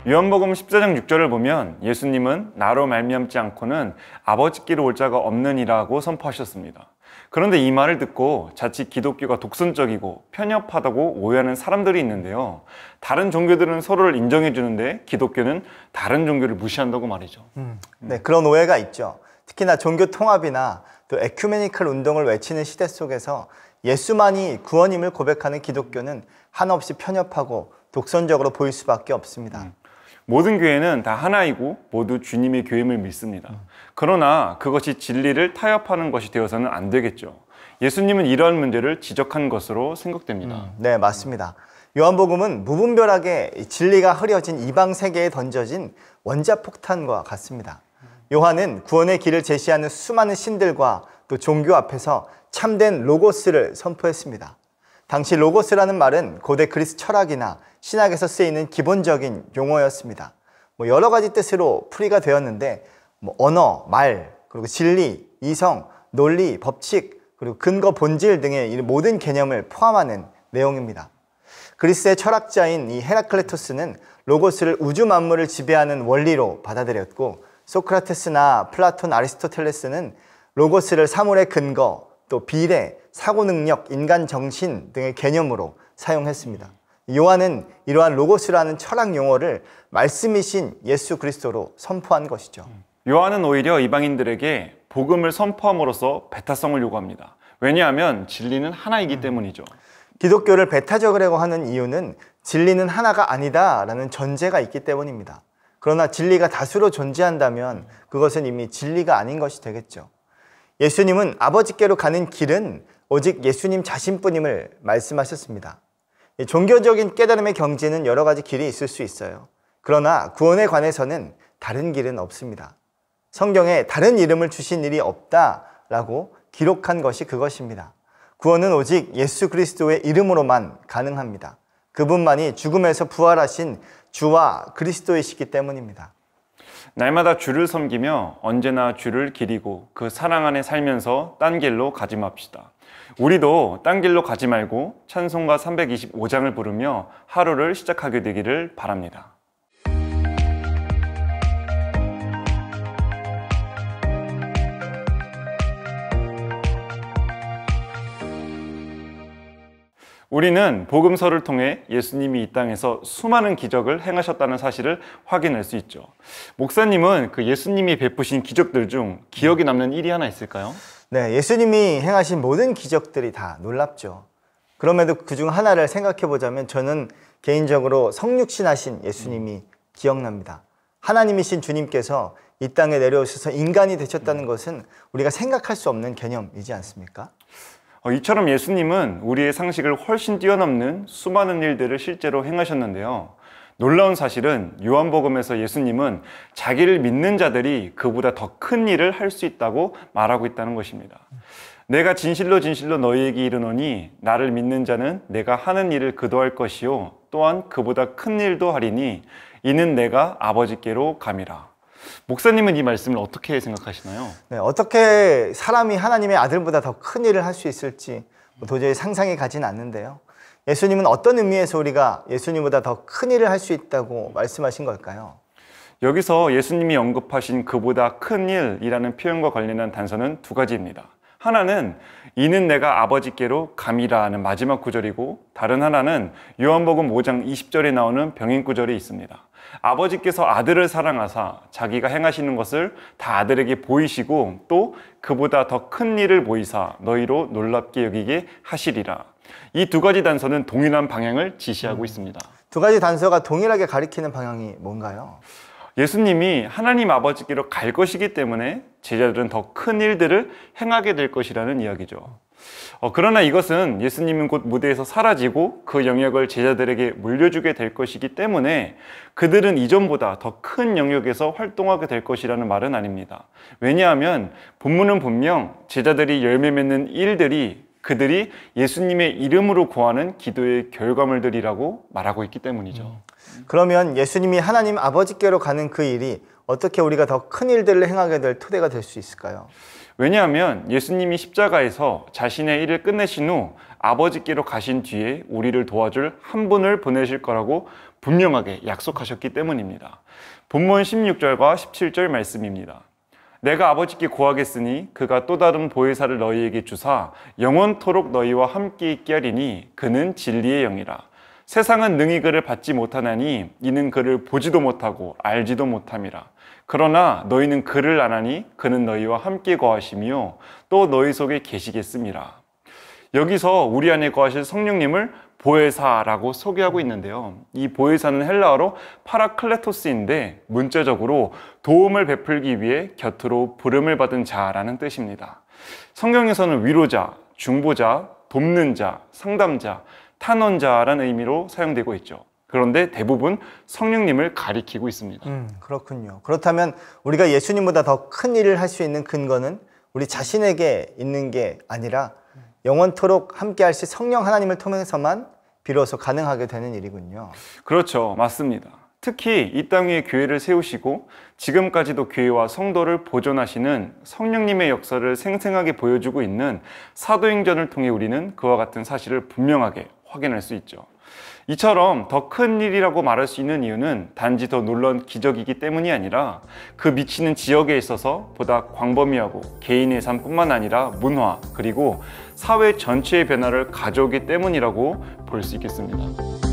요한복음 14장 6절을 보면 예수님은 나로 말미암지 않고는 아버지께로 올 자가 없느니라고 선포하셨습니다. 그런데 이 말을 듣고 자칫 기독교가 독선적이고 편협하다고 오해하는 사람들이 있는데요. 다른 종교들은 서로를 인정해 주는데 기독교는 다른 종교를 무시한다고 말이죠. 네, 그런 오해가 있죠. 특히나 종교 통합이나 또 에큐메니컬 운동을 외치는 시대 속에서 예수만이 구원임을 고백하는 기독교는 한없이 편협하고 독선적으로 보일 수밖에 없습니다. 모든 교회는 다 하나이고 모두 주님의 교임을 믿습니다. 그러나 그것이 진리를 타협하는 것이 되어서는 안 되겠죠. 예수님은 이러한 문제를 지적한 것으로 생각됩니다. 네, 맞습니다. 요한복음은 무분별하게 진리가 흐려진 이방 세계에 던져진 원자폭탄과 같습니다. 요한은 구원의 길을 제시하는 수많은 신들과 또 종교 앞에서 참된 로고스를 선포했습니다. 당시 로고스라는 말은 고대 그리스 철학이나 신학에서 쓰이는 기본적인 용어였습니다. 여러 가지 뜻으로 풀이가 되었는데 언어, 말, 그리고 진리, 이성, 논리, 법칙, 그리고 근거, 본질 등의 이 모든 개념을 포함하는 내용입니다. 그리스의 철학자인 이 헤라클레토스는 로고스를 우주 만물을 지배하는 원리로 받아들였고, 소크라테스나 플라톤, 아리스토텔레스는 로고스를 사물의 근거, 또 비례, 사고 능력, 인간 정신 등의 개념으로 사용했습니다. 요한은 이러한 로고스라는 철학 용어를 말씀이신 예수 그리스도로 선포한 것이죠. 요한은 오히려 이방인들에게 복음을 선포함으로써 배타성을 요구합니다. 왜냐하면 진리는 하나이기 때문이죠. 기독교를 배타적이라고 하는 이유는 진리는 하나가 아니다라는 전제가 있기 때문입니다. 그러나 진리가 다수로 존재한다면 그것은 이미 진리가 아닌 것이 되겠죠. 예수님은 아버지께로 가는 길은 오직 예수님 자신뿐임을 말씀하셨습니다. 종교적인 깨달음의 경지는 여러 가지 길이 있을 수 있어요. 그러나 구원에 관해서는 다른 길은 없습니다. 성경에 다른 이름을 주신 일이 없다라고 기록한 것이 그것입니다. 구원은 오직 예수 그리스도의 이름으로만 가능합니다. 그분만이 죽음에서 부활하신 주와 그리스도이시기 때문입니다. 날마다 주를 섬기며 언제나 주를 기리고 그 사랑 안에 살면서 딴 길로 가지 맙시다. 우리도 딴 길로 가지 말고 찬송가 325장을 부르며 하루를 시작하게 되기를 바랍니다. 우리는 복음서를 통해 예수님이 이 땅에서 수많은 기적을 행하셨다는 사실을 확인할 수 있죠. 목사님은 그 예수님이 베푸신 기적들 중 기억에 남는 일이 하나 있을까요? 네, 예수님이 행하신 모든 기적들이 다 놀랍죠. 그럼에도 그중 하나를 생각해 보자면 저는 개인적으로 성육신하신 예수님이 기억납니다. 하나님이신 주님께서 이 땅에 내려오셔서 인간이 되셨다는 것은 우리가 생각할 수 없는 개념이지 않습니까? 이처럼 예수님은 우리의 상식을 훨씬 뛰어넘는 수많은 일들을 실제로 행하셨는데요. 놀라운 사실은 요한복음에서 예수님은 자기를 믿는 자들이 그보다 더 큰 일을 할 수 있다고 말하고 있다는 것입니다. 내가 진실로 진실로 너희에게 이르노니 나를 믿는 자는 내가 하는 일을 그도 할 것이요 또한 그보다 큰 일도 하리니 이는 내가 아버지께로 감이라. 목사님은 이 말씀을 어떻게 생각하시나요? 네, 어떻게 사람이 하나님의 아들보다 더 큰 일을 할 수 있을지 도저히 상상이 가진 않는데요. 예수님은 어떤 의미에서 우리가 예수님보다 더 큰 일을 할 수 있다고 말씀하신 걸까요? 여기서 예수님이 언급하신 그보다 큰 일이라는 표현과 관련한 단서는 두 가지입니다. 하나는 이는 내가 아버지께로 감이라 하는 마지막 구절이고, 다른 하나는 요한복음 5장 20절에 나오는 병인 구절이 있습니다. 아버지께서 아들을 사랑하사 자기가 행하시는 것을 다 아들에게 보이시고 또 그보다 더 큰 일을 보이사 너희로 놀랍게 여기게 하시리라. 이 두 가지 단서는 동일한 방향을 지시하고 있습니다. 두 가지 단서가 동일하게 가리키는 방향이 뭔가요? 예수님이 하나님 아버지께로 갈 것이기 때문에 제자들은 더 큰 일들을 행하게 될 것이라는 이야기죠. 그러나 이것은 예수님은 곧 무대에서 사라지고 그 영역을 제자들에게 물려주게 될 것이기 때문에 그들은 이전보다 더 큰 영역에서 활동하게 될 것이라는 말은 아닙니다. 왜냐하면 본문은 분명 제자들이 열매 맺는 일들이 그들이 예수님의 이름으로 구하는 기도의 결과물들이라고 말하고 있기 때문이죠. 그러면 예수님이 하나님 아버지께로 가는 그 일이 어떻게 우리가 더 큰 일들을 행하게 될 토대가 될 수 있을까요? 왜냐하면 예수님이 십자가에서 자신의 일을 끝내신 후 아버지께로 가신 뒤에 우리를 도와줄 한 분을 보내실 거라고 분명하게 약속하셨기 때문입니다. 본문 16절과 17절 말씀입니다. 내가 아버지께 구하겠으니 그가 또 다른 보혜사를 너희에게 주사 영원토록 너희와 함께 있게 하리니 그는 진리의 영이라. 세상은 능히 그를 받지 못하나니 이는 그를 보지도 못하고 알지도 못함이라. 그러나 너희는 그를 아나니 그는 너희와 함께 거하시며 또 너희 속에 계시겠음이라. 여기서 우리 안에 거하실 성령님을 보혜사라고 소개하고 있는데요. 이 보혜사는 헬라어로 파라클레토스인데 문자적으로 도움을 베풀기 위해 곁으로 부름을 받은 자라는 뜻입니다. 성경에서는 위로자, 중보자, 돕는 자, 상담자, 탄원자라는 의미로 사용되고 있죠. 그런데 대부분 성령님을 가리키고 있습니다. 그렇군요. 그렇다면 우리가 예수님보다 더 큰 일을 할 수 있는 근거는 우리 자신에게 있는 게 아니라 영원토록 함께 하실 성령 하나님을 통해서만 비로소 가능하게 되는 일이군요. 그렇죠. 맞습니다. 특히 이 땅 위에 교회를 세우시고 지금까지도 교회와 성도를 보존하시는 성령님의 역사를 생생하게 보여주고 있는 사도행전을 통해 우리는 그와 같은 사실을 분명하게 확인할 수 있죠. 이처럼 더 큰 일이라고 말할 수 있는 이유는 단지 더 놀라운 기적이기 때문이 아니라 그 미치는 지역에 있어서 보다 광범위하고 개인의 삶뿐만 아니라 문화 그리고 사회 전체의 변화를 가져오기 때문이라고 볼 수 있겠습니다.